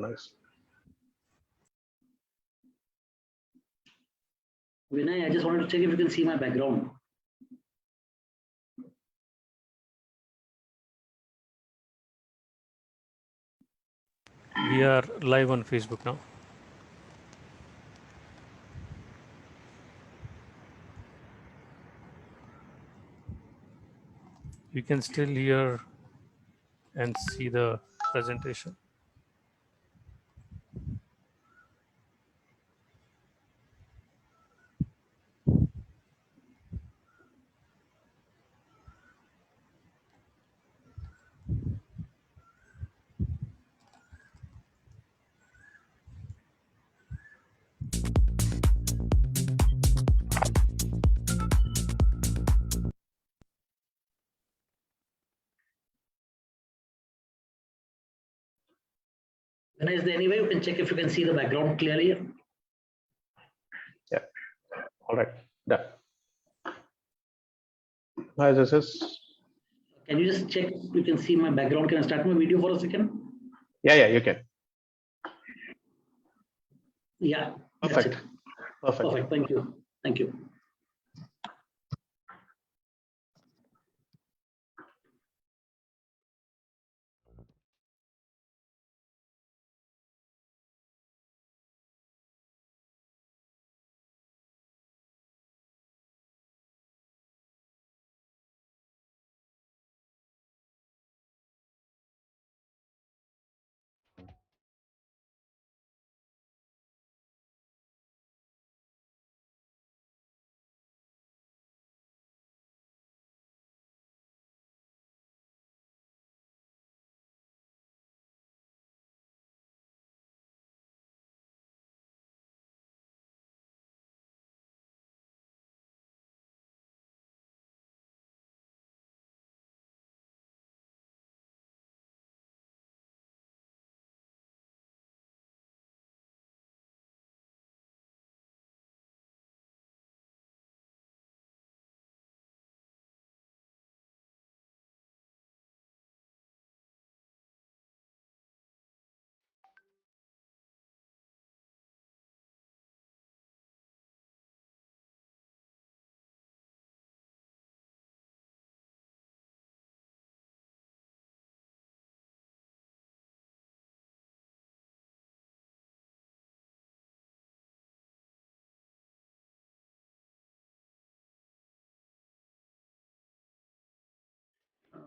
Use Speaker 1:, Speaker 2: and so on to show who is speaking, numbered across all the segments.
Speaker 1: Nice.
Speaker 2: Vinay, I just wanted to check if you can see my background.
Speaker 3: We are live on Facebook now. You can still hear and see the presentation.
Speaker 2: Vinay, is there any way you can check if you can see the background clearly?
Speaker 1: Yeah. All right. Done. Hi, this is.
Speaker 2: Can you just check if you can see my background? Can I start my video for a second?
Speaker 1: Yeah, you can.
Speaker 2: Yeah.
Speaker 1: Perfect. Perfect.
Speaker 2: Perfect. Thank you. Thank you.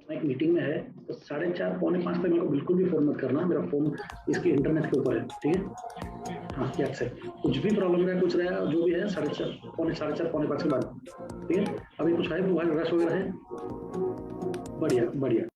Speaker 2: मैं एक meeting में है तो 4:30 पौने 5 तक मेरे को बिल्कुल भी फोन मत करना, मेरा फोन इसके इंटरनेट के ऊपर है, ठीक है? हाँ, याद से कुछ भी प्रॉब्लम रहा, कुछ रहा, जो भी है 4:30 पौने 5 के बाद, ठीक है? अभी कुछ है, रश वगैरह है? बढ़िया बढ़िया।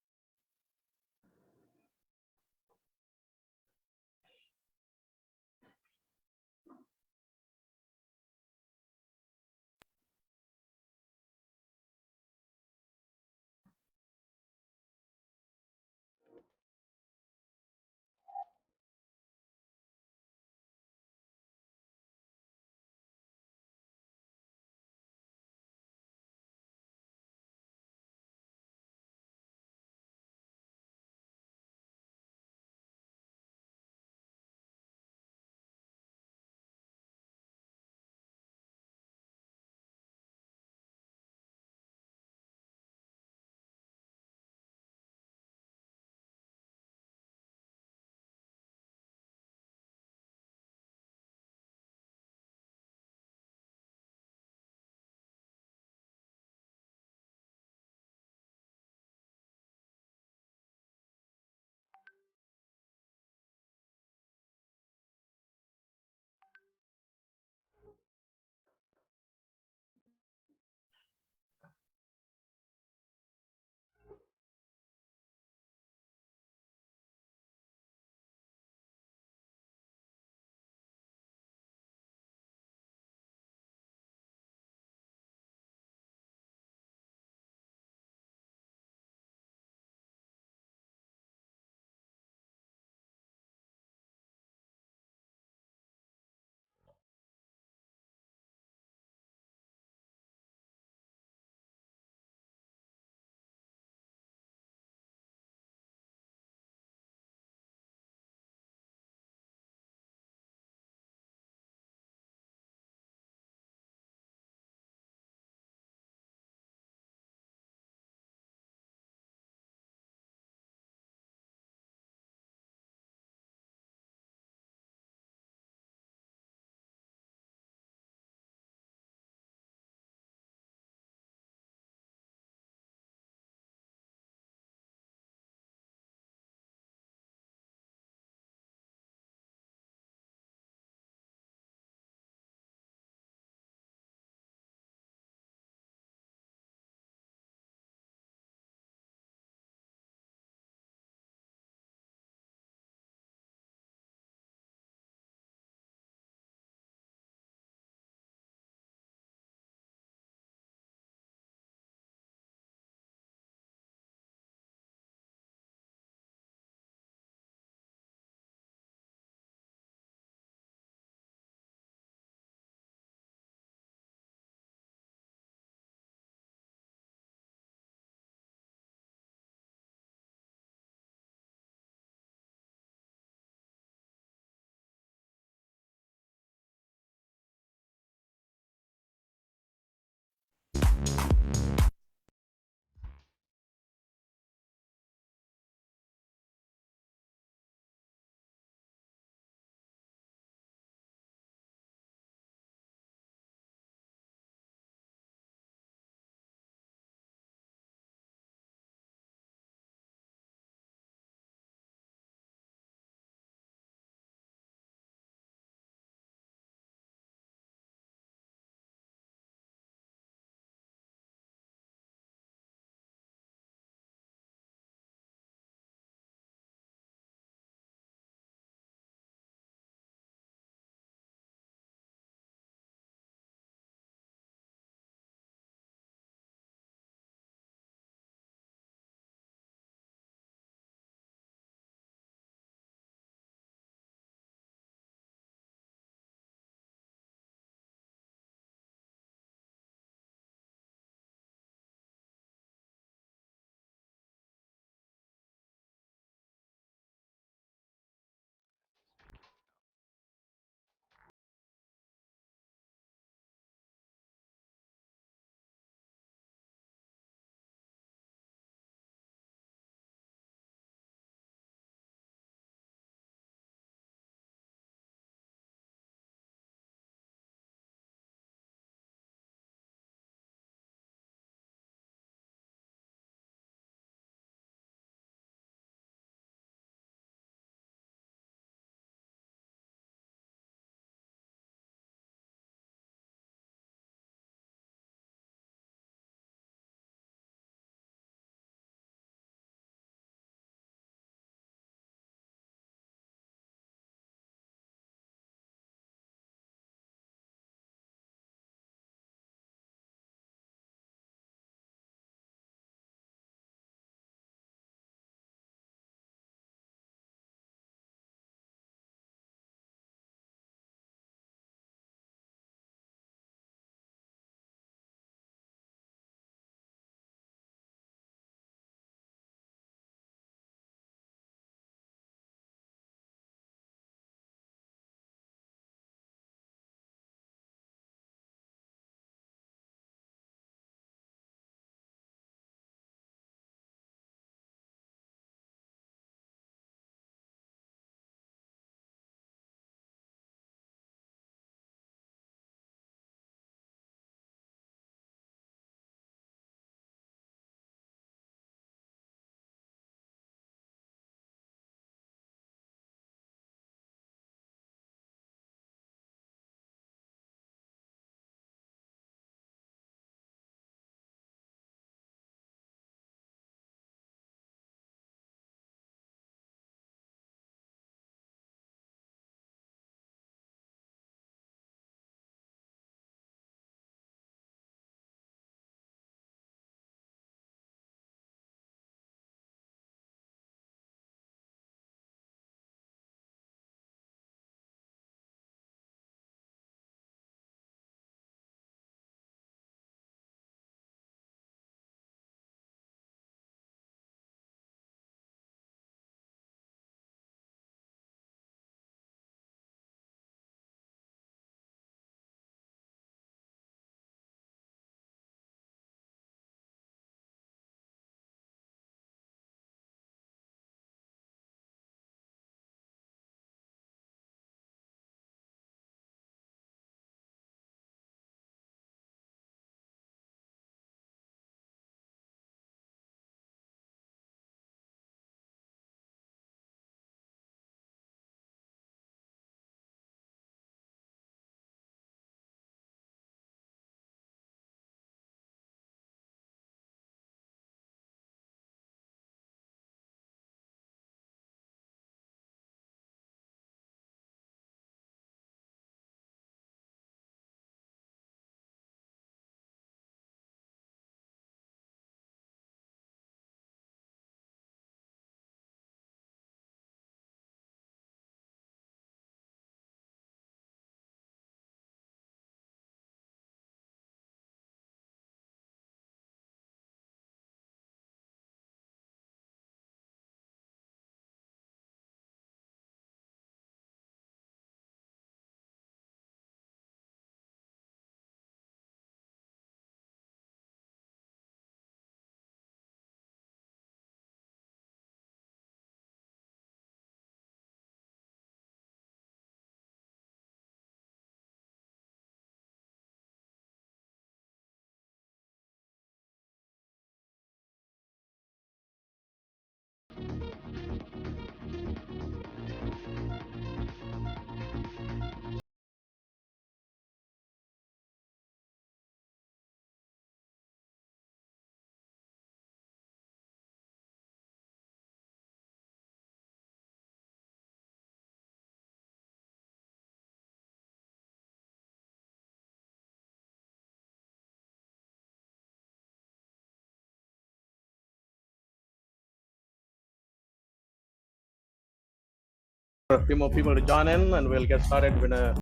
Speaker 1: a few more people to join in, and we'll get started with a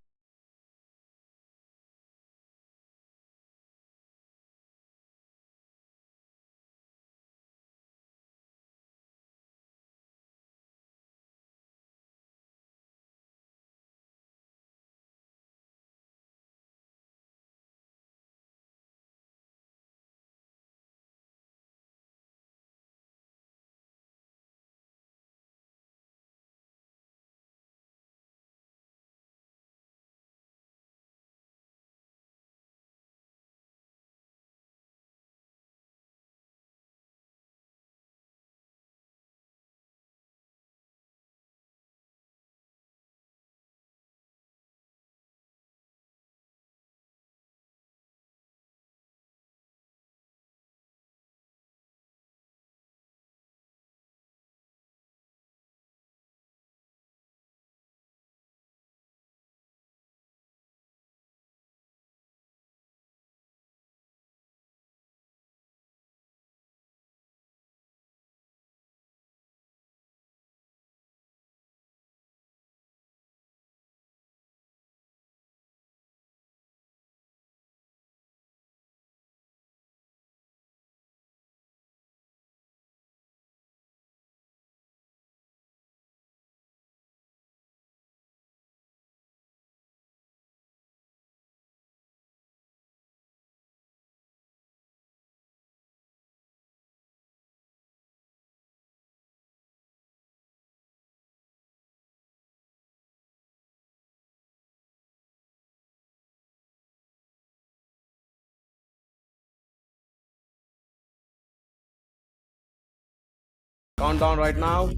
Speaker 1: countdown right now.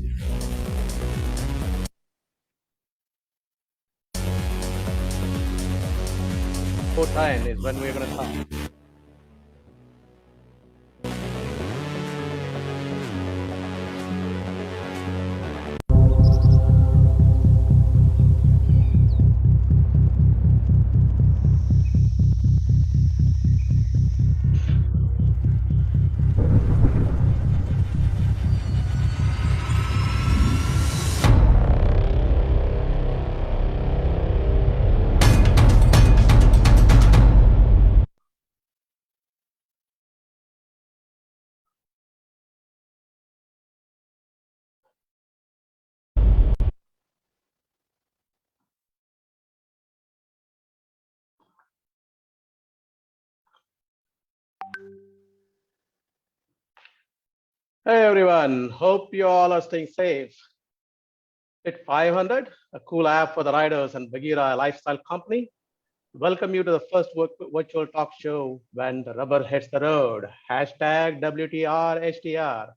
Speaker 1: 4:10 is when we're going to start. Hey everyone, hope you all are staying safe. Fit 500, a cool app for the riders, and Bagheera, a lifestyle company, welcome you to the first virtual talk show when the rubber hits the road. Hashtag WTRHTR,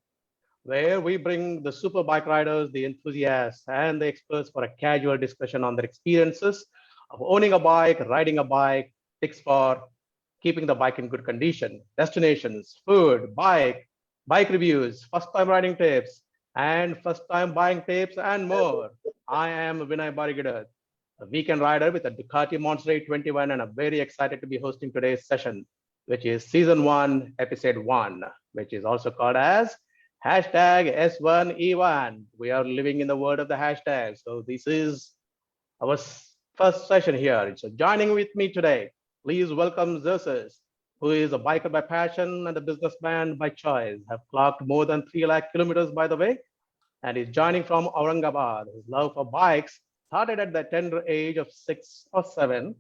Speaker 1: where we bring the super bike riders, the enthusiasts, and the experts for a casual discussion on their experiences of owning a bike, riding a bike, tips for keeping the bike in good condition, destinations, food, bike reviews, first time riding tips, and first time buying tips, and more. I am Vinay Barigadar, a weekend rider with a Ducati Monster 821, and I'm very excited to be hosting today's session, which is season 1, episode 1, which is also called as hashtag S1E1. We are living in the world of the hashtag. So this is our first session here. So joining with me today, please welcome Xerxes, who is a biker by passion and a businessman by choice, have clocked more than 3 lakh kilometers, by the way, and is joining from Aurangabad. His love for bikes started at the tender age of 6 or 7,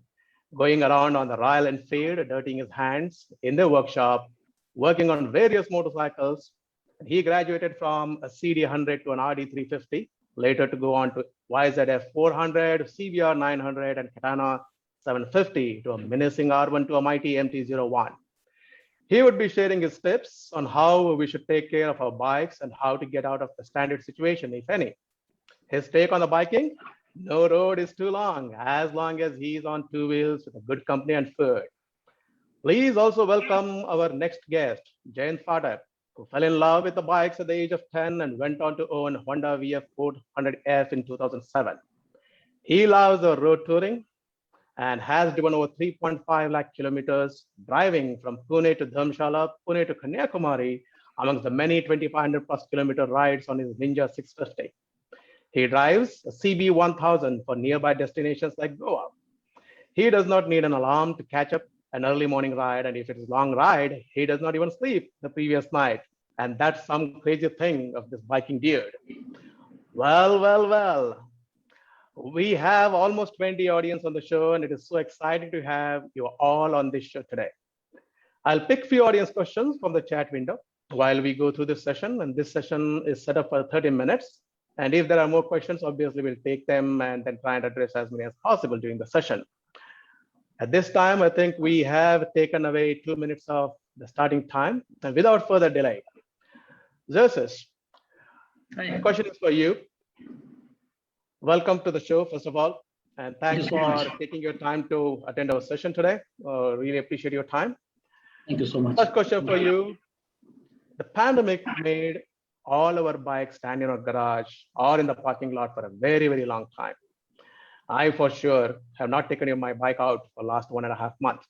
Speaker 1: going around on the Royal Enfield, dirtying his hands in the workshop, working on various motorcycles. He graduated from a CD100 to an RD350, later to go on to YZF 400, CBR 900, and Katana 750 to a menacing R1 to a mighty MT-01. He would be sharing his tips on how we should take care of our bikes and how to get out of the standard situation, if any. His take on the biking: no road is too long as he's on 2 wheels with a good company and food. Please also welcome our next guest, Jayant Pathak, who fell in love with the bikes at the age of 10 and went on to own Honda VF 400F in 2007. He loves the road touring and has driven over 3.5 lakh kilometers, driving from Pune to Dharamshala, Pune to Kanyakumari, amongst the many 2,500 plus kilometer rides on his Ninja 650. He drives a CB1000 for nearby destinations like Goa. He does not need an alarm to catch up an early morning ride. And if it is a long ride, he does not even sleep the previous night. And that's some crazy thing of this biking dude. Well. We have almost 20 audience on the show, and it is so exciting to have you all on this show today. I'll pick few audience questions from the chat window while we go through this session, and this session is set up for 30 minutes. And if there are more questions, obviously we'll take them and then try and address as many as possible during the session. At this time, I think we have taken away 2 minutes of the starting time, and without further delay, Xerxes, the question is for you. Welcome to the show, first of all, and thanks for taking your time to attend our session today. Really appreciate your time.
Speaker 2: Thank you so much.
Speaker 1: First question for you. The pandemic made all our bikes stand in our garage or in the parking lot for a very, very long time. I, for sure, have not taken my bike out for the last 1.5 months.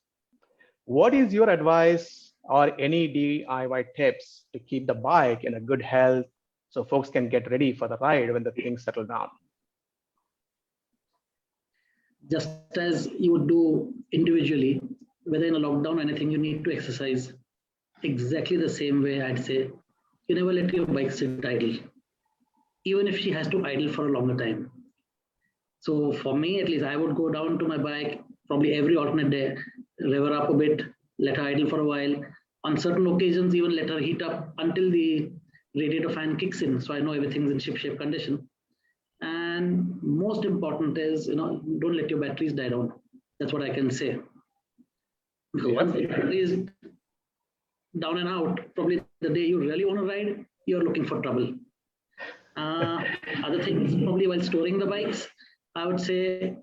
Speaker 1: What is your advice or any DIY tips to keep the bike in a good health so folks can get ready for the ride when the things settle down?
Speaker 2: Just as you would do individually, whether in a lockdown or anything, you need to exercise exactly the same way. I'd say you never let your bike sit idle, even if she has to idle for a longer time. So for me, at least, I would go down to my bike probably every alternate day, rev her up a bit, let her idle for a while. On certain occasions, even let her heat up until the radiator fan kicks in, so I know everything's in ship-shape condition. And most important is, don't let your batteries die down. That's what I can say. Because once the battery is down and out, probably the day you really want to ride, you're looking for trouble. Other things, probably while storing the bikes, I would say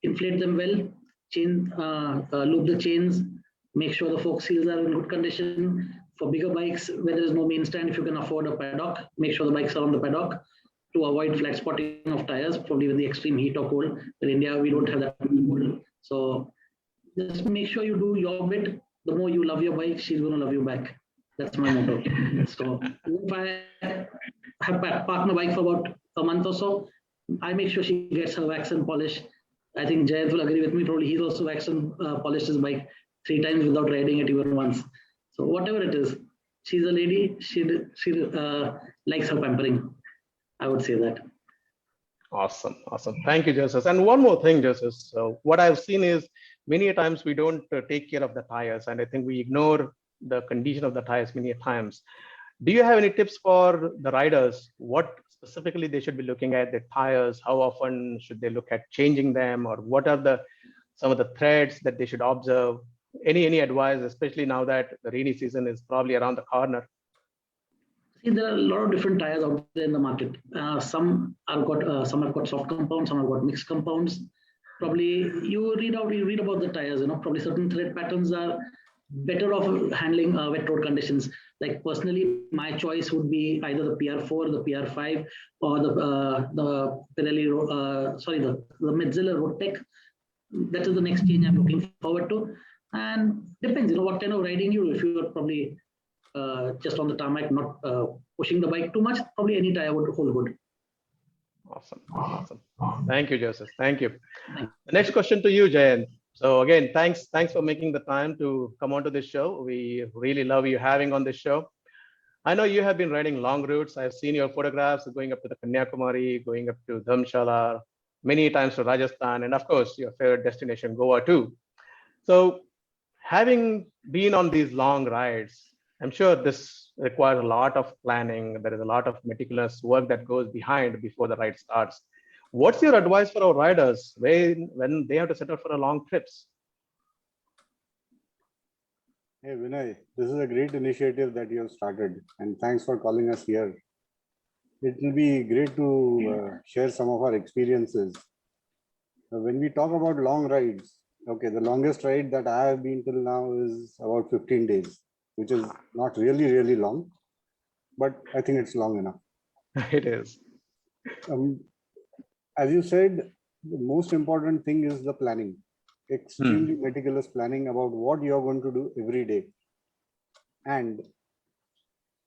Speaker 2: inflate them well, loop the chains, make sure the fork seals are in good condition. For bigger bikes, where there is no main stand, if you can afford a paddock, make sure the bikes are on the paddock to avoid flat spotting of tires, probably with the extreme heat or cold. In India, we don't have that cold. So just make sure you do your bit. The more you love your bike, she's going to love you back. That's my motto. So if I have parked my bike for about a month or so, I make sure she gets her wax and polish. I think Jayant will agree with me. Probably he's also waxed and polished his bike 3 times without riding it even once. So whatever it is, she's a lady. She likes her pampering. I would say that.
Speaker 1: Awesome. Thank you, Joseph. And one more thing, Joseph. So what I've seen is many times we don't take care of the tires, and I think we ignore the condition of the tires many times. Do you have any tips for the riders? What specifically they should be looking at the tires? How often should they look at changing them, or what are some of the threads that they should observe? Any advice, especially now that the rainy season is probably around the corner?
Speaker 2: See, there are a lot of different tires out there in the market. Some have got soft compounds, some have got mixed compounds. Probably you read about the tires. Probably certain thread patterns are better off handling wet road conditions. Like personally, my choice would be either the PR4, the PR5, or the Pirelli, the Metzeler Road Tech. That is the next change I'm looking forward to. And depends, what kind of riding you do. If you are probably just on the tarmac, not pushing the bike too much, probably any tire would hold good.
Speaker 1: Awesome. Thank you, Joseph. Thank you. The next question to you, Jayant. So again, thanks for making the time to come onto this show. We really love you having on this show. I know you have been riding long routes. I've seen your photographs going up to the Kanyakumari, going up to Dharamshala, many times to Rajasthan, and of course, your favorite destination, Goa too. So having been on these long rides, I'm sure this requires a lot of planning. There is a lot of meticulous work that goes behind before the ride starts. What's your advice for our riders when they have to set out for a long trips?
Speaker 4: Hey Vinay, this is a great initiative that you have started, and thanks for calling us here. It will be great to share some of our experiences. When we talk about long rides, okay, the longest ride that I have been till now is about 15 days, which is not really long, but I think it's long enough.
Speaker 1: It is.
Speaker 4: As you said, the most important thing is the planning. Extremely meticulous planning about what you're going to do every day. And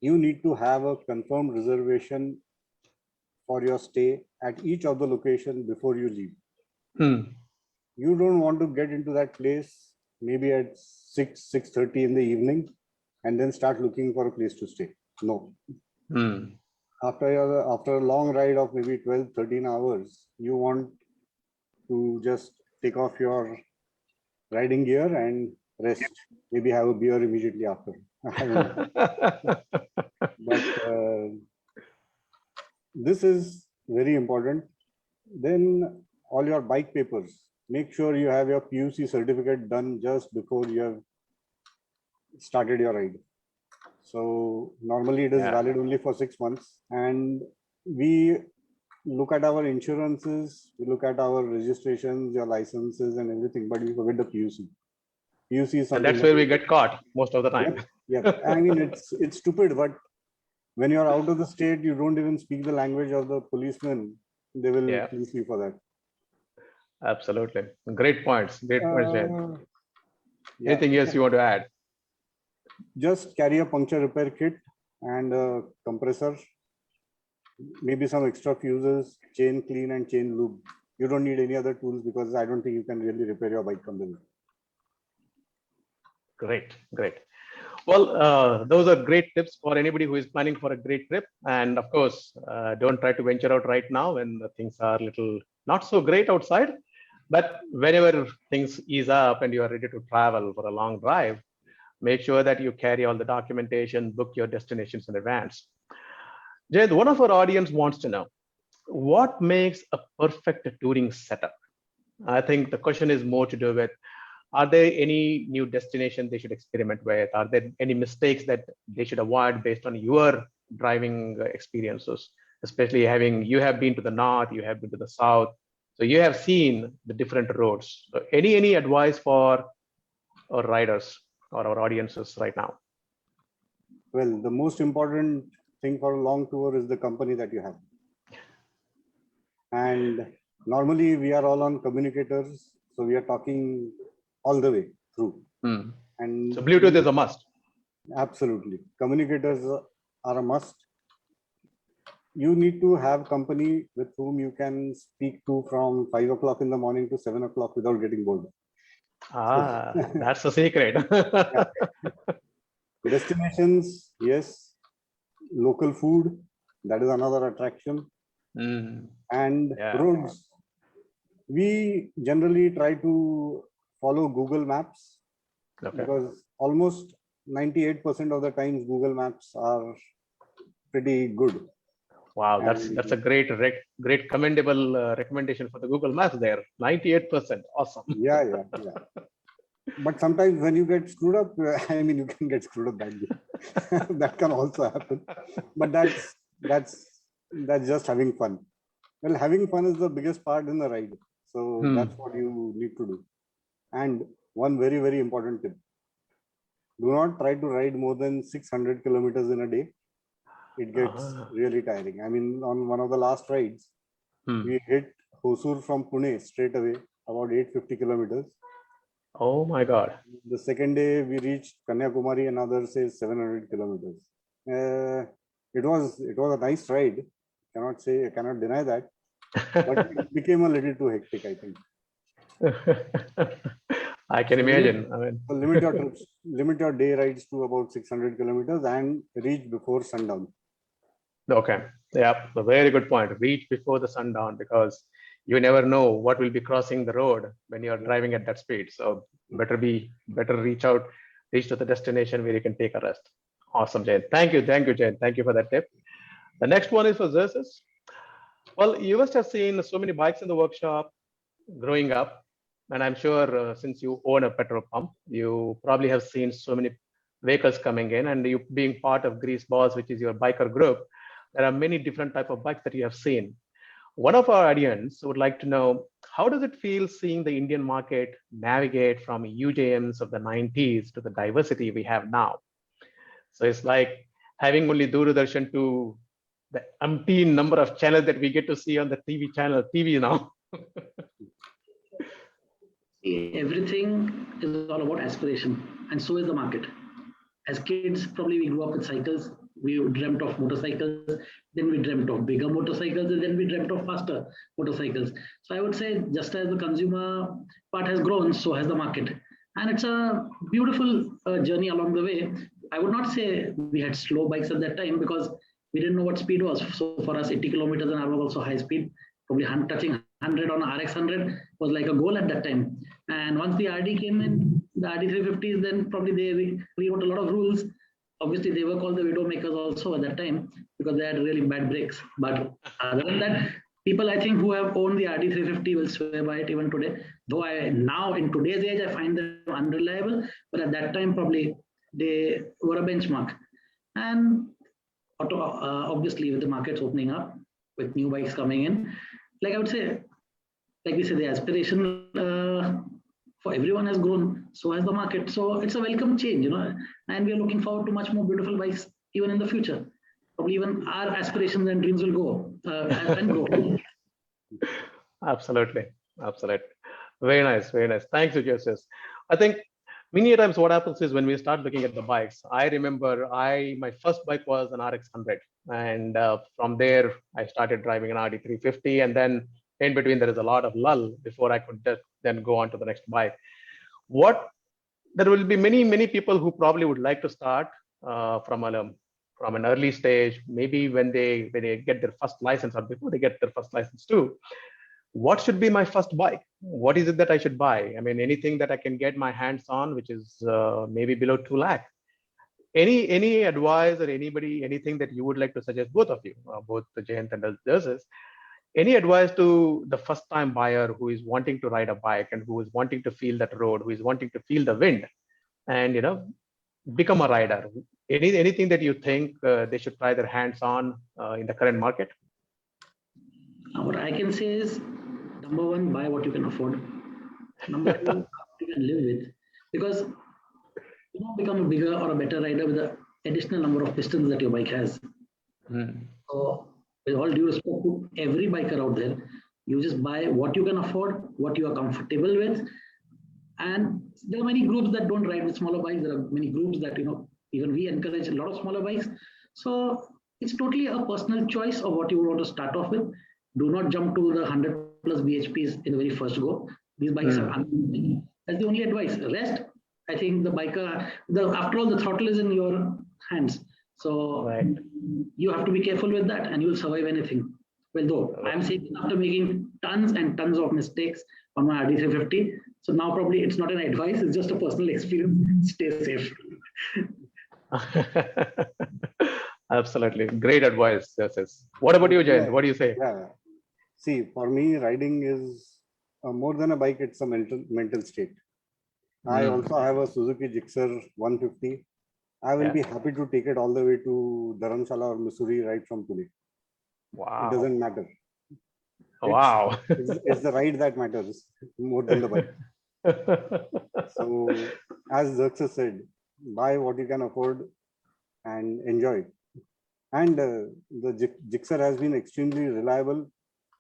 Speaker 4: you need to have a confirmed reservation for your stay at each of the location before you leave.
Speaker 1: Hmm.
Speaker 4: You don't want to get into that place maybe at 6:30 in the evening and then start looking for a place to stay. No.
Speaker 1: Hmm.
Speaker 4: After a long ride of maybe 12, 13 hours, you want to just take off your riding gear and rest. Maybe have a beer immediately after. I don't know. But this is very important. Then all your bike papers, make sure you have your PUC certificate done just before you have started your ride. So normally it is valid only for 6 months, and we look at our insurances, we look at our registrations, your licenses and everything, but we forget the PUC. PUC is something.
Speaker 1: And that's where we get caught most of the time.
Speaker 4: Yep. I mean, it's stupid, but when you're out of the state, you don't even speak the language of the policeman. They will police you for that.
Speaker 1: Absolutely. Great points. Great points, Jayant. Anything else you want to add?
Speaker 4: Just carry a puncture repair kit and a compressor, maybe some extra fuses, chain clean and chain lube. You don't need any other tools because I don't think you can really repair your bike from the road.
Speaker 1: Great, great. Well, those are great tips for anybody who is planning for a great trip. And of course, don't try to venture out right now when the things are a little not so great outside. But whenever things ease up and you are ready to travel for a long drive, make sure that you carry all the documentation, book your destinations in advance. Jayant, one of our audience wants to know, what makes a perfect touring setup? I think the question is more to do with, are there any new destinations they should experiment with? Are there any mistakes that they should avoid based on your driving experiences? Especially you have been to the north, you have been to the south, so you have seen the different roads. So any advice for our riders or our audiences right now?
Speaker 4: Well, the most important thing for a long tour is the company that you have. And normally we are all on communicators, so we are talking all the way through. And
Speaker 1: so Bluetooth is a must.
Speaker 4: Absolutely. Communicators are a must. You need to have company with whom you can speak to from 5 o'clock in the morning to 7 o'clock without getting bored.
Speaker 1: That's the secret.
Speaker 4: Destinations, yes. Local food, that is another attraction. And roads. We generally try to follow Google Maps because almost 98% of the times Google Maps are pretty good.
Speaker 1: Wow, that's a great commendable recommendation for the Google Maps there. 98%, awesome.
Speaker 4: Yeah. But sometimes when you get screwed up, I mean, you can get screwed up badly. That can also happen. But that's just having fun. Well, having fun is the biggest part in the ride. So that's what you need to do. And one very, very important tip. Do not try to ride more than 600 kilometers in a day. It gets really tiring. I mean, on one of the last rides, we hit Hosur from Pune straight away, about 850 kilometers.
Speaker 1: Oh my God.
Speaker 4: The second day we reached Kanyakumari, another says 700 kilometers. It was a nice ride. I cannot deny that. But it became a little too hectic, I think.
Speaker 1: I can imagine. I mean,
Speaker 4: limit your trips, limit your day rides to about 600 kilometers and reach before sundown.
Speaker 1: Okay. Yeah, a very good point. Reach before the sundown, because you never know what will be crossing the road when you're driving at that speed. So better reach to the destination where you can take a rest. Awesome, Jayant. Thank you, Jayant. Thank you for that tip. The next one is for Xerxes. Well, you must have seen so many bikes in the workshop growing up. And I'm sure since you own a petrol pump, you probably have seen so many vehicles coming in, and you being part of Grease Balls, which is your biker group, there are many different types of bikes that you have seen. One of our audience would like to know, how does it feel seeing the Indian market navigate from UJMs of the 90s to the diversity we have now? So it's like having only Doordarshan to the umpteen number of channels that we get to see on the TV now.
Speaker 2: Everything is all about aspiration, and so is the market. As kids, probably we grew up with cycles. We dreamt of motorcycles, then we dreamt of bigger motorcycles, and then we dreamt of faster motorcycles. So I would say, just as the consumer part has grown, so has the market. And it's a beautiful journey along the way. I would not say we had slow bikes at that time because we didn't know what speed was. So for us, 80 kilometers an hour was also high speed. Probably touching 100 on RX 100 was like a goal at that time. And once the RD came in, the RD 350s, then probably they rewrote a lot of rules. Obviously, they were called the widow makers also at that time because they had really bad brakes. But other than that, people I think who have owned the RD 350 will swear by it even today. Though now in today's age, I find them unreliable, but at that time probably they were a benchmark. And obviously, with the markets opening up, with new bikes coming in, like I would say, like we say, the aspiration for everyone has grown, so has the market. So it's a welcome change, and we are looking forward to much more beautiful bikes even in the future. Probably even our aspirations and dreams will go and grow.
Speaker 1: Absolutely. Absolutely. Very nice. Very nice. Thanks, Xerxes. I think many times what happens is when we start looking at the bikes, I remember my first bike was an RX 100. And from there, I started driving an RD 350. And then in between, there is a lot of lull before I could then go on to the next bike. There will be many people who probably would like to start from an early stage, maybe when they get their first license or before they get their first license too. What should be my first bike? What is it that I should buy? I mean, anything that I can get my hands on, which is maybe below 2 lakh. Any advice or anything that you would like to suggest, both of you, both Jayant and Xerxes, any advice to the first time buyer who is wanting to ride a bike and who is wanting to feel that road, who is wanting to feel the wind and become a rider? Anything that you think they should try their hands on in the current market?
Speaker 2: What I can say is, number one, buy what you can afford. Number two, you can live with, because you don't become a bigger or a better rider with the additional number of pistons that your bike has. So, with all due respect to every biker out there, you just buy what you can afford, what you are comfortable with. And there are many groups that don't ride with smaller bikes. There are many groups that, even we encourage a lot of smaller bikes. So it's totally a personal choice of what you want to start off with. Do not jump to the 100 plus BHPs in the very first go. These bikes are unlimited. That's the only advice. The rest, I think the biker, after all, the throttle is in your hands. So you have to be careful with that and you will survive anything. Well, though I'm saying after making tons and tons of mistakes on my RD350, so now probably it's not an advice, it's just a personal experience. Stay safe.
Speaker 1: Absolutely. Great advice, Xerxes. What about you, Jayant? What do you say?
Speaker 4: Yeah. See, for me, riding is more than a bike, it's a mental state. I also have a Suzuki Gixxer 150. I will be happy to take it all the way to Dharamshala or Missouri right from today.
Speaker 1: Wow.
Speaker 4: It doesn't matter.
Speaker 1: Wow.
Speaker 4: It's the ride that matters more than the bike. So, as Xerxes said, buy what you can afford and enjoy. And the Gixxer has been extremely reliable.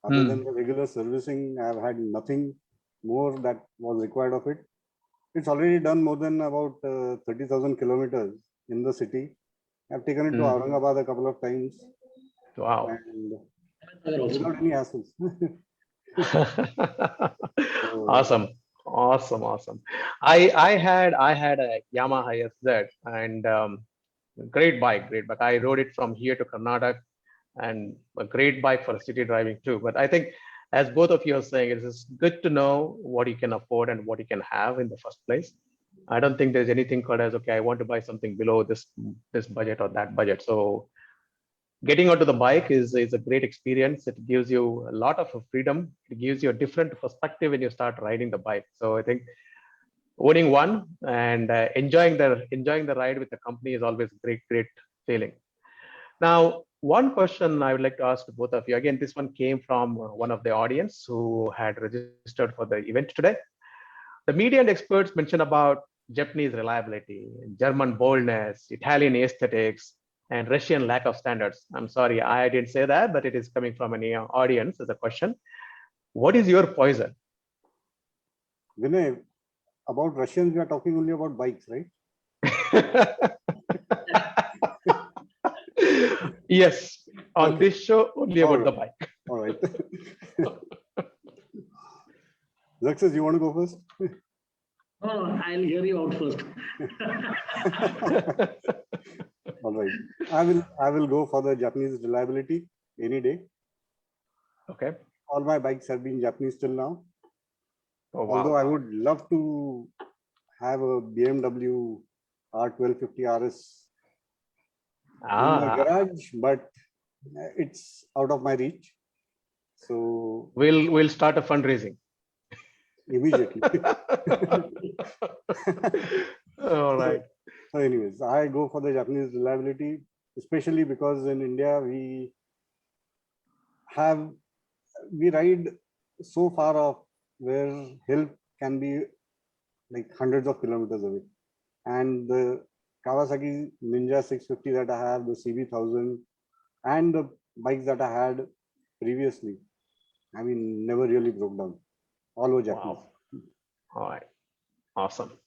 Speaker 4: Other than the regular servicing, I've had nothing more that was required of it. It's already done more than about 30,000 kilometers in the city. I've taken it to Aurangabad a couple of times.
Speaker 1: Wow.
Speaker 4: And without any hassles.
Speaker 1: Awesome. I had a Yamaha SZ and great bike. I rode it from here to Karnataka and a great bike for city driving too. But I think, as both of you are saying, it is good to know what you can afford and what you can have in the first place. I don't think there's anything called as, okay, I want to buy something below this budget or that budget. So getting onto the bike is a great experience. It gives you a lot of freedom. It gives you a different perspective when you start riding the bike. So I think owning one and enjoying the ride with the company is always a great feeling. Now, one question I would like to ask both of you. Again, this one came from one of the audience who had registered for the event today. The media and experts mention about Japanese reliability, German boldness, Italian aesthetics, and Russian lack of standards. I'm sorry, I didn't say that, but it is coming from an audience as a question. What is your poison?
Speaker 4: Vinay, about Russians, we are talking only about bikes, right?
Speaker 1: Yes, on
Speaker 4: Okay.
Speaker 1: this show, only about the bike.
Speaker 4: All right. Xerxes, you want to go first?
Speaker 2: No, I'll hear you out first.
Speaker 4: All right. I will go for the Japanese reliability any day.
Speaker 1: Okay.
Speaker 4: All my bikes have been Japanese till now.
Speaker 1: Oh, wow.
Speaker 4: Although I would love to have a BMW R1250 RS in my garage, but it's out of my reach. So
Speaker 1: we'll start a fundraising.
Speaker 4: Immediately.
Speaker 1: All right.
Speaker 4: So anyways, I go for the Japanese reliability, especially because in India we ride so far off where help can be like hundreds of kilometers away. And the Kawasaki Ninja 650 that I have, the CB1000, and the bikes that I had previously, I mean, never really broke down. All were Japanese.
Speaker 1: Wow. All right. Awesome.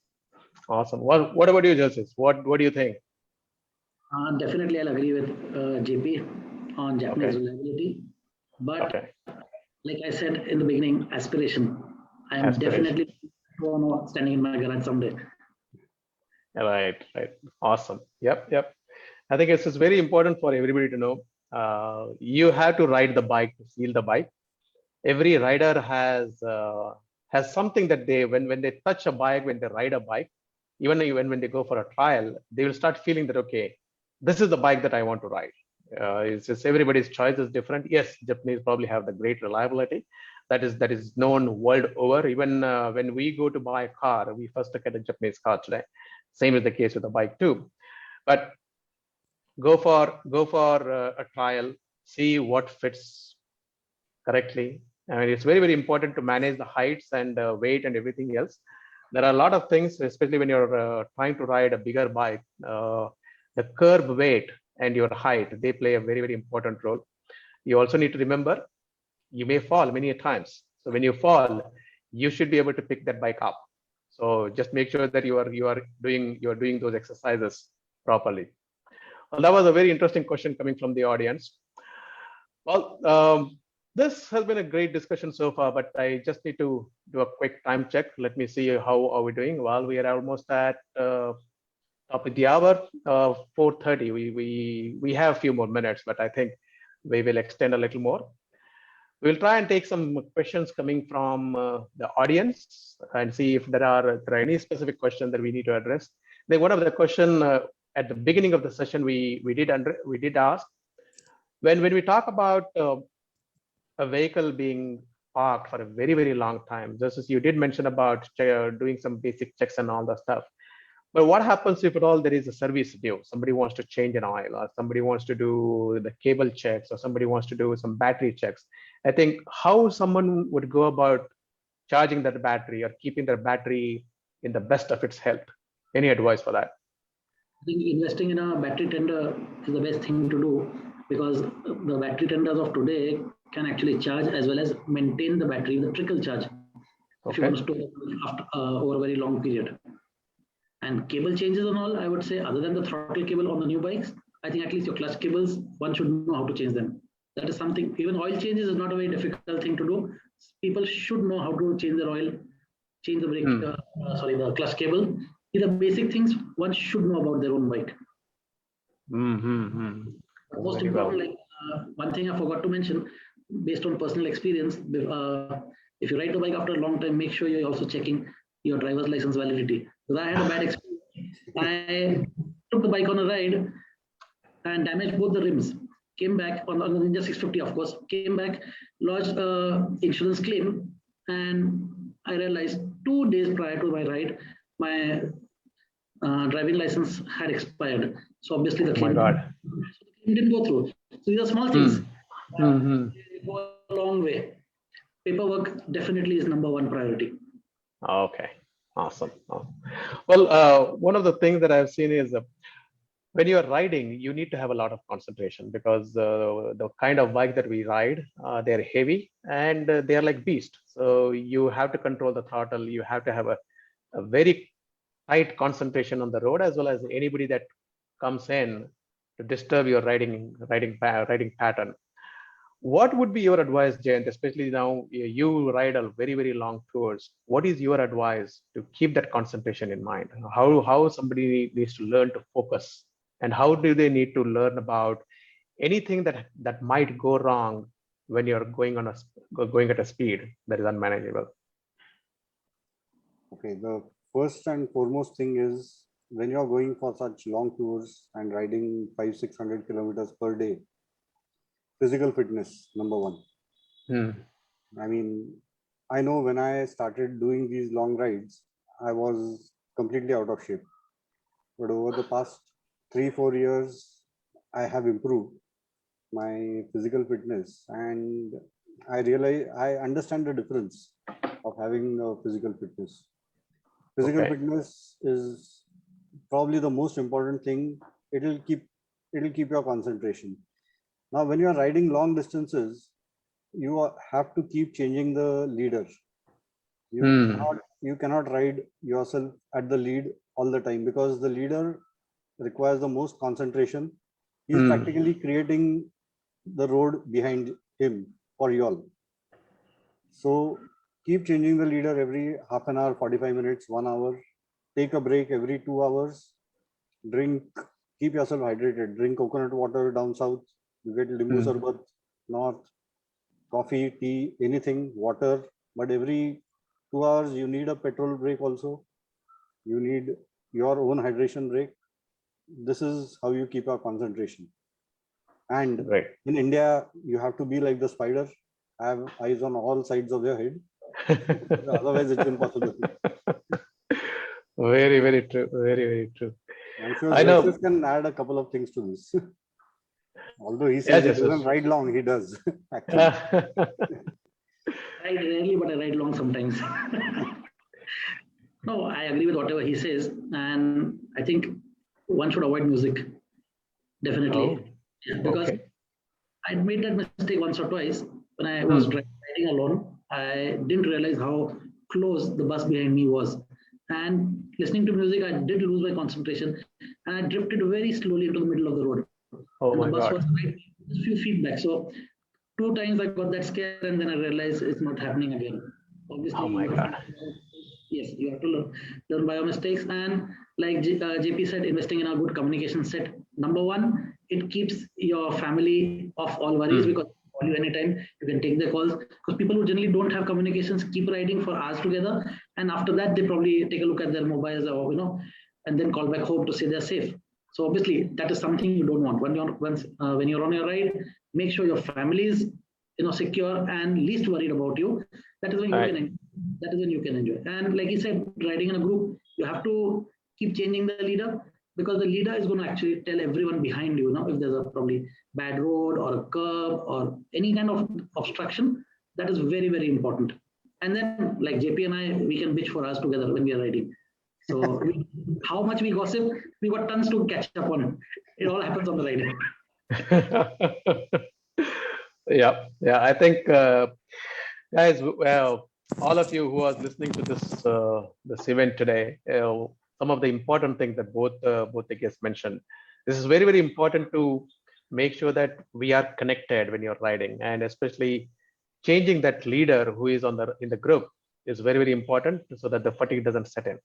Speaker 1: Awesome. What about you, Justice? What do you think?
Speaker 2: Definitely, I'll agree with JP on Japanese reliability. But like I said in the beginning, aspiration. I am definitely standing in my garage someday.
Speaker 1: Right. Awesome. Yep. I think it's very important for everybody to know. You have to ride the bike to feel the bike. Every rider has something that when they touch a bike, when they ride a bike, even when they go for a trial, they will start feeling that, okay, this is the bike that I want to ride. It's just everybody's choice is different. Yes, Japanese probably have the great reliability that is known world over. Even when we go to buy a car, we first look at a Japanese car today. Same is the case with the bike too. But go for a trial, see what fits correctly. I mean, it's very important to manage the heights and weight and everything else. There are a lot of things, especially when you're trying to ride a bigger bike. The curb weight and your height, they play a very important role. You also need to remember, you may fall many times. So when you fall, you should be able to pick that bike up. So just make sure that you are doing those exercises properly. Well, that was a very interesting question coming from the audience. Well, this has been a great discussion so far, but I just need to do a quick time check. Let me see how are we doing. Well, we are almost at top of the hour, 4:30. We have a few more minutes, but I think we will extend a little more. We'll try and take some questions coming from the audience and see if there are any specific questions that we need to address. Then one of the question at the beginning of the session we did ask, when we talk about a vehicle being parked for a very long time, just as you did mention about doing some basic checks and all that stuff. But what happens if at all there is a service due? Somebody wants to change an oil, or somebody wants to do the cable checks, or somebody wants to do some battery checks. I think how someone would go about charging that battery or keeping their battery in the best of its health. Any advice for that?
Speaker 2: I think investing in a battery tender is the best thing to do, because the battery tenders of today can actually charge as well as maintain the battery with a trickle charge. If you want to store it after, over a very long period. And cable changes and all, I would say, other than the throttle cable on the new bikes, I think at least your clutch cables, one should know how to change them. That is something, even oil changes is not a very difficult thing to do. People should know how to change their oil, change the brake, the clutch cable. These are basic things one should know about their own bike. Most important, one thing I forgot to mention, based on personal experience, if you ride the bike after a long time, make sure you're also checking your driver's license validity. Because I had a bad experience. I took the bike on a ride and damaged both the rims. Came back on the Ninja 650, of course. Came back, lodged insurance claim, and I realized 2 days prior to my ride, my driving license had expired. So obviously the claim, didn't go through. So these are small things. They go a long way. Paperwork definitely is #1 priority.
Speaker 1: Okay, awesome. Well, one of the things that I've seen is when you're riding, you need to have a lot of concentration, because the kind of bike that we ride, they're heavy and they're like beast. So you have to control the throttle. You have to have a very tight concentration on the road, as well as anybody that comes in to disturb your riding pattern. What would be your advice, Jayant, especially now you ride a very long tours? What is your advice to keep that concentration in mind? How somebody needs to learn to focus, and how do they need to learn about anything that might go wrong when you're going at a speed that is unmanageable?
Speaker 4: Okay, the first and foremost thing is when you're going for such long tours and riding 500-600 kilometers per day, physical fitness, number one. I mean, I know when I started doing these long rides, I was completely out of shape. But over the past 3-4 years, I have improved my physical fitness, and I understand the difference of having a physical fitness. Physical fitness is probably the most important thing. It'll keep your concentration. Now, when you're riding long distances, you have to keep changing the leader. You cannot ride yourself at the lead all the time, because the leader requires the most concentration. He's practically creating the road behind him for you all. So keep changing the leader every half an hour, 45 minutes, 1 hour. Take a break every 2 hours. Keep yourself hydrated. Drink coconut water down south. You get limbu sarbat north, coffee, tea, anything, water. But every 2 hours, you need a petrol break also. You need your own hydration break. This is how you keep your concentration. And in India, you have to be like the spider, have eyes on all sides of your head. Otherwise, it's impossible.
Speaker 1: Very true. Very true.
Speaker 4: I'm sure Xerxes can add a couple of things to this. Although he says he doesn't ride long, he does. Actually.
Speaker 2: I rarely, but I ride long sometimes. No, I agree with whatever he says, and I think one should avoid music. Definitely, because I made that mistake once or twice when I was riding alone. I didn't realize how close the bus behind me was, and listening to music, I did lose my concentration, and I drifted very slowly into the middle of the road. And the bus was right a few feet back. So 2 times I got that scared, and then I realized it's not happening again. Obviously, yes, you have to learn by your mistakes. And like JP said, investing in a good communication set. Number one, it keeps your family off all worries, because call you anytime, you can take the calls. Because people who generally don't have communications keep riding for hours together, and after that they probably take a look at their mobiles, or and then call back home to say they're safe. So obviously that is something you don't want. When you're on your ride, make sure your family is secure and least worried about you. That is when you can enjoy. And like you said, riding in a group, you have to keep changing the leader, because the leader is going to actually tell everyone behind you if there's a probably bad road or a curb or any kind of obstruction. That is very important. And then like JP and I, we can bitch for us together when we are riding. So how much we gossip, we got tons to catch up on. It all happens on the ride.
Speaker 1: Yeah. I think, guys, well, all of you who are listening to this event today, some of the important things that both the guests mentioned. This is very important to make sure that we are connected when you're riding, and especially changing that leader who is in the group is very important, so that the fatigue doesn't set in.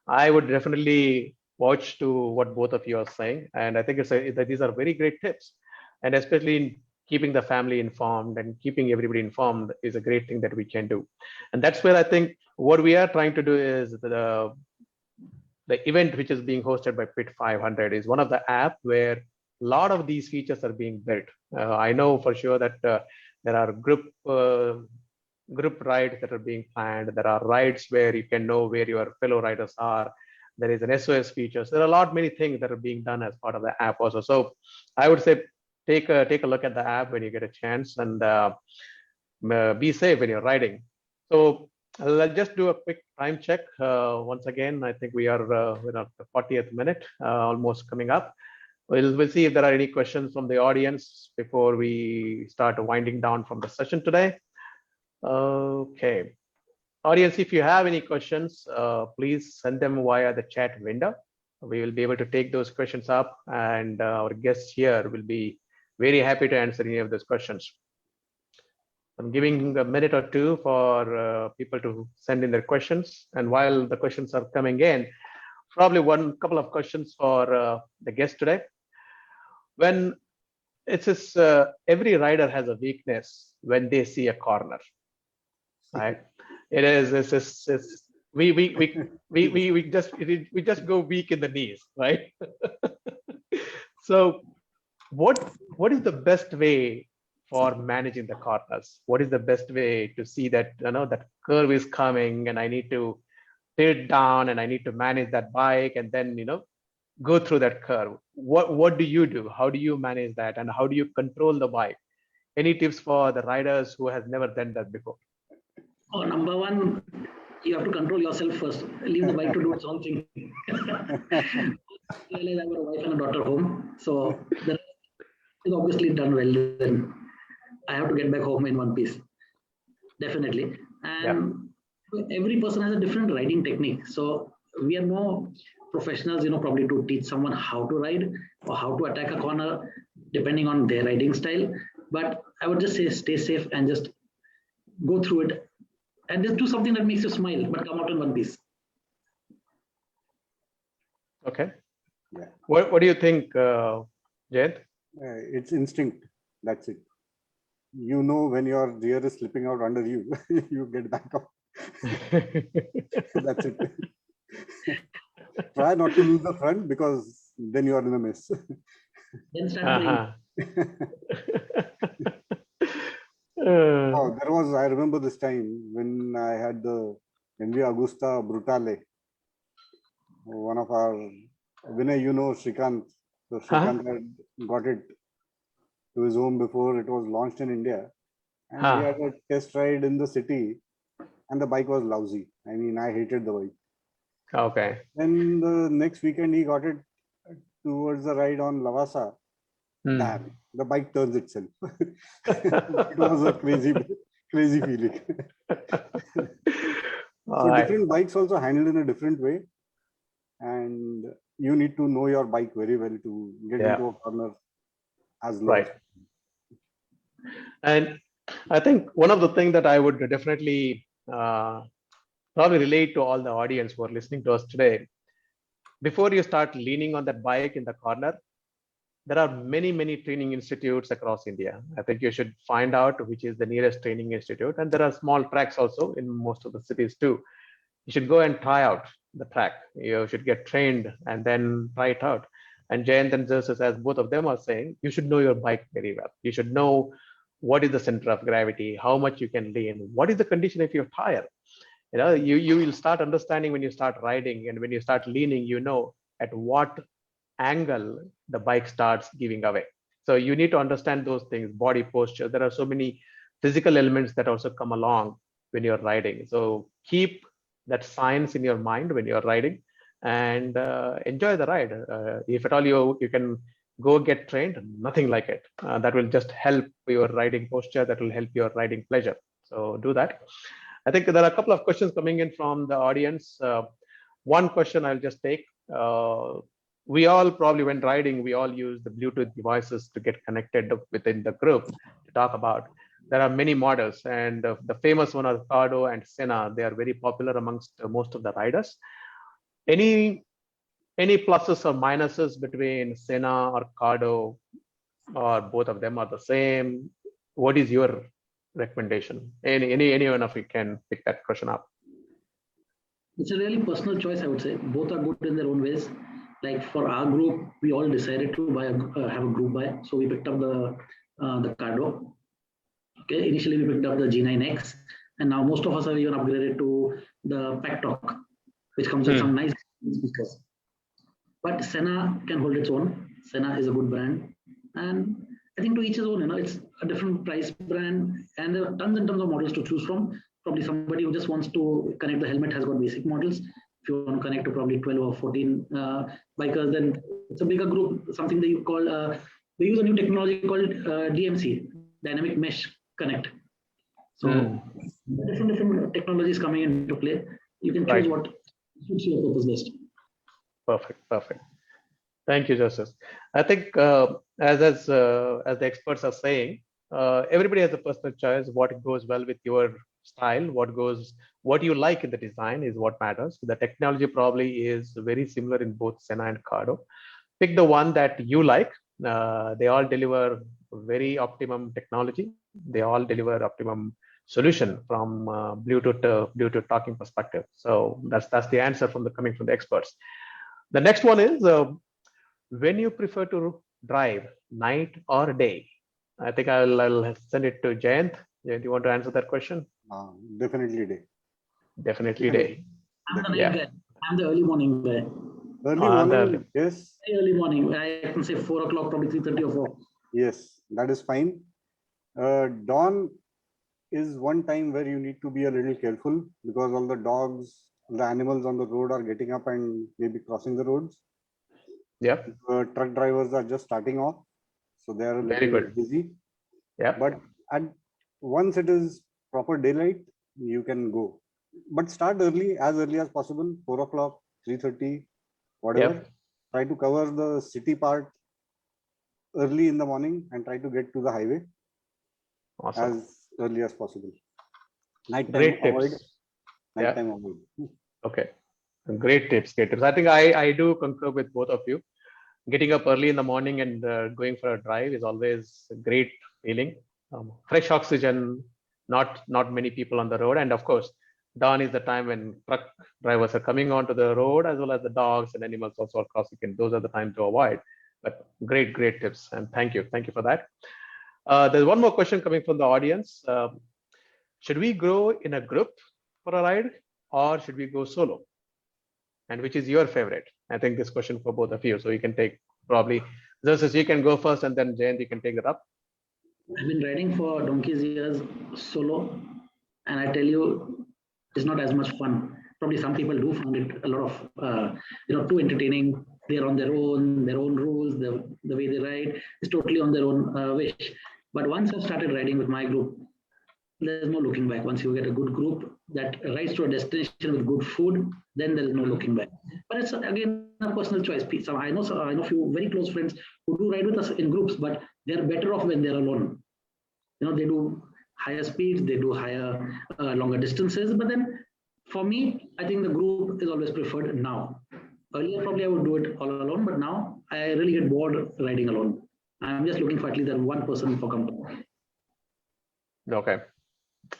Speaker 1: I would definitely watch to what both of you are saying, and I think that these are very great tips, and especially in keeping the family informed and keeping everybody informed is a great thing that we can do. And that's where I think what we are trying to do is the event which is being hosted by Pit 500 is one of the app where a lot of these features are being built. I know for sure that there are group rides that are being planned. There are rides where you can know where your fellow riders are. There is an SOS feature. So there are many things that are being done as part of the app also. So I would say take a look at the app when you get a chance, and be safe when you're riding. So I'll just do a quick time check. Once again, I think we are in our 40th minute, almost coming up. We'll see if there are any questions from the audience before we start winding down from the session today. Okay, audience, if you have any questions, please send them via the chat window. we will be able to take those questions up, and our guests here will be very happy to answer any of those questions. I'm giving a minute or two for people to send in their questions. And while the questions are coming in, probably one couple of questions for the guest today. When it says every rider has a weakness when they see a corner, right? It is, it's we just go weak in the knees, right? So what is the best way for managing the corners? What is the best way to see that, that curve is coming and I need to tilt down and I need to manage that bike and then, go through that curve? What do you do? How do you manage that? And how do you control the bike? Any tips for the riders who has never done that before?
Speaker 2: Oh, number one, you have to control yourself first. Leave the bike to do its own thing. I have a wife and a daughter home, so that is obviously done well. Then I have to get back home in one piece, definitely. And every person has a different riding technique. So we are more professionals, probably to teach someone how to ride or how to attack a corner, depending on their riding style. But I would just say stay safe and just go through it. And just do something that makes you smile, but come out in one piece.
Speaker 1: Okay.
Speaker 4: Yeah.
Speaker 1: What do you think, Jayant?
Speaker 4: It's instinct. That's it. You know when your rear is slipping out under you, you get back up. That's it. Try not to lose the front because then you are in a mess.
Speaker 2: Then start
Speaker 4: Oh, I remember this time when I had the MV Agusta Brutale. One of our, Vinay, Shrikant. So Shrikant had got it to his home before it was launched in India. And we had a test ride in the city and the bike was lousy. I mean, I hated the bike.
Speaker 1: Okay.
Speaker 4: Then the next weekend he got it towards the ride on Lavasa. Damn, the bike turns itself. It was a crazy feeling. So different bikes also handled in a different way. And you need to know your bike very well to get into a corner as low.
Speaker 1: Right. And I think one of the things that I would definitely probably relate to all the audience who are listening to us today, before you start leaning on that bike in the corner, there are many, many training institutes across India. I think you should find out which is the nearest training institute. And there are small tracks also in most of the cities too. You should go and try out the track. You should get trained and then try it out. And Jayant and Xerxes, as both of them are saying, you should know your bike very well. You should know what is the center of gravity, how much you can lean, what is the condition of your tire. You will start understanding when you start riding, and when you start leaning, at what angle the bike starts giving away. So you need to understand those things, body posture. There are so many physical elements that also come along when you're riding. So keep that science in your mind when you're riding and enjoy the ride. If at all you can go get trained, nothing like it. That will just help your riding posture. That will help your riding pleasure. So do that. I think there are a couple of questions coming in from the audience. One question I'll just take. We all probably, when riding, we all use the Bluetooth devices to get connected within the group to talk about. There are many models, and the famous one are Cardo and Senna. They are very popular amongst most of the riders. Any pluses or minuses between Senna or Cardo, or both of them are the same? What is your recommendation? Anyone of you can pick that question up.
Speaker 2: It's a really personal choice, I would say. Both are good in their own ways. Like for our group, we all decided to have a group buy. So we picked up the Cardo. Okay, initially we picked up the G9X, and now most of us have even upgraded to the Pack Talk, which comes with some nice speakers. But Senna can hold its own. Senna is a good brand, and I think to each his own. It's a different price brand, and there are tons and tons of models to choose from. Probably somebody who just wants to connect the helmet has got basic models. If you want to connect to probably 12 or 14 bikers, then it's a bigger group. Something they call they use a new technology called DMC, Dynamic Mesh Connect. So different technologies coming into play. You can choose what suits your purpose best.
Speaker 1: Perfect. Thank you, Justice. I think as the experts are saying, everybody has a personal choice. What goes well with your style, what you like in the design is what matters. The technology probably is very similar in both Senna and Cardo. Pick the one that you like. They all deliver very optimum technology. They all deliver optimum solution from Bluetooth talking perspective. So that's the answer coming from the experts. The next one is when you prefer to drive, night or day? I think I'll send it to Jayant. Jayant, you want to answer that question?
Speaker 4: Definitely day.
Speaker 1: Definitely day.
Speaker 2: I'm the night guy. I'm the early morning guy.
Speaker 4: Early morning, yes.
Speaker 2: Early morning. I can say 4 o'clock, probably 3:30 or 4.
Speaker 4: Yes, that is fine. Dawn is one time where you need to be a little careful because all the dogs, the animals on the road are getting up and maybe crossing the roads.
Speaker 1: Yep.
Speaker 4: Truck drivers are just starting off, so they are a little busy.
Speaker 1: Yeah.
Speaker 4: But once it is proper daylight, you can go. But start early as possible, 4 o'clock, 3:30, whatever.
Speaker 1: Yep.
Speaker 4: Try to cover the city part early in the morning and try to get to the highway as early as possible. Nighttime avoid. Nighttime avoid.
Speaker 1: Okay. Great tips. I think I do concur with both of you. Getting up early in the morning and going for a drive is always a great feeling. Fresh oxygen, not many people on the road, and of course, dawn is the time when truck drivers are coming onto the road, as well as the dogs and animals also are crossing. And those are the time to avoid. But great tips, and thank you for that. There's one more question coming from the audience. Should we go in a group for a ride, or should we go solo? And which is your favorite? I think this question for both of you. So you can take probably, Xerxes, you can go first, and then Jayant, you can take it up.
Speaker 2: I've been riding for donkey's years solo, and I tell you, it's not as much fun. Probably some people do find it a lot of, too entertaining. They're on their own rules, the way they ride is totally on their own wish. But once I've started riding with my group, there's no looking back. Once you get a good group that rides to a destination with good food, then there is no looking back. But it's again a personal choice. So I know a few very close friends who do ride with us in groups, but they're better off when they're alone. They do higher speeds, they do higher, longer distances. But then for me, I think the group is always preferred now. Earlier, probably I would do it all alone, but now I really get bored riding alone. I'm just looking for at least that one person for company.
Speaker 1: Okay.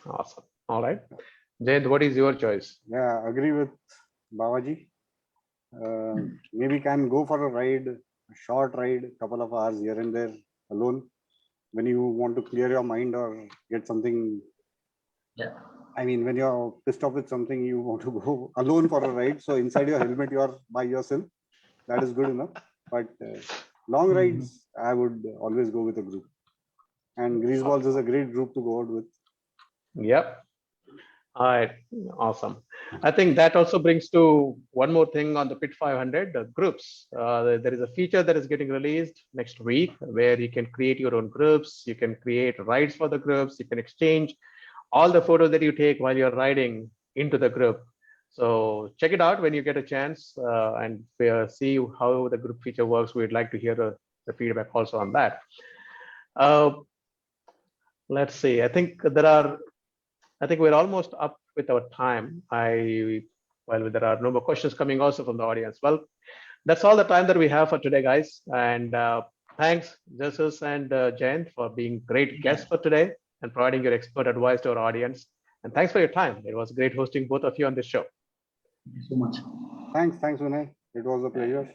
Speaker 1: Awesome. All right. Jayant, what is your choice?
Speaker 4: Yeah, agree with Babaji. Maybe can go for a ride, a short ride, couple of hours here and there alone when you want to clear your mind or get something.
Speaker 2: Yeah.
Speaker 4: I mean, when you're pissed off with something, you want to go alone for a ride. So inside your helmet, you are by yourself. That is good enough. But long rides, I would always go with a group. And Greaseballs is a great group to go out with.
Speaker 1: Yep. All right. Awesome. I think that also brings to one more thing on the Pit 500, the groups. There is a feature that is getting released next week where you can create your own groups. You can create rides for the groups. You can exchange all the photos that you take while you're riding into the group. So check it out when you get a chance and see how the group feature works. We'd like to hear the feedback also on that. Let's see. I think we're almost up with our time. Well, there are no more questions coming also from the audience. Well, that's all the time that we have for today, guys. And thanks, Xerxes and Jayant, for being great guests for today and providing your expert advice to our audience. And thanks for your time. It was great hosting both of you on this show.
Speaker 2: Thank you so much.
Speaker 4: Thanks, Vinay. It was a pleasure.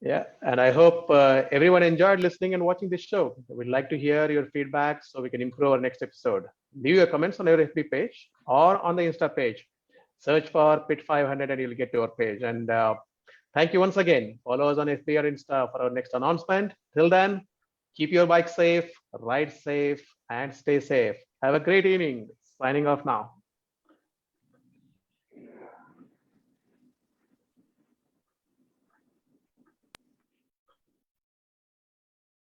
Speaker 1: Yeah, and I hope everyone enjoyed listening and watching this show. We'd like to hear your feedback so we can improve our next episode. Leave your comments on our FB page or on the Insta page. Search for Pit 500 and you'll get to our page. And thank you once again. Follow us on FB or Insta for our next announcement. Till then, keep your bike safe, ride safe, and stay safe. Have a great evening. Signing off now.